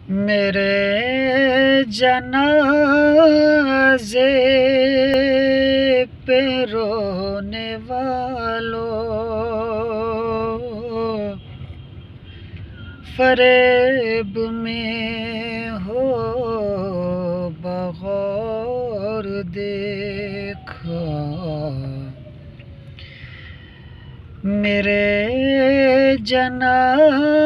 میرے جنازے پہ رونے والوں، فریب میں ہو بغور دیکھو، میرے جنازے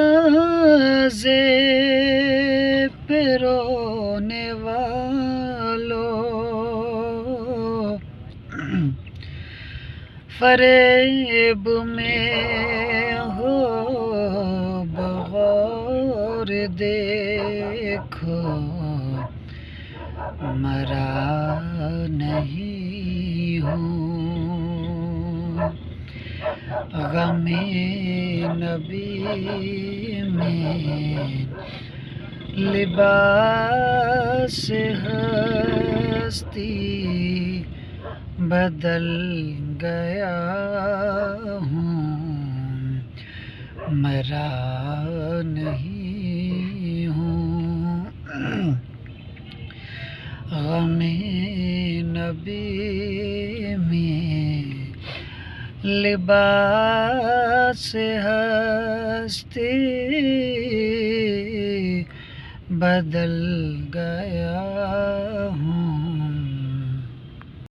پہ رونے والوں، فریب میں ہو بغور دیکھو، مرا نہیں ہوں، غم نبی میں لباس ہستی بدل گیا ہوں، مرا نہیں ہوں، غم نبی میں لباس ہستی بدل گیا ہوں۔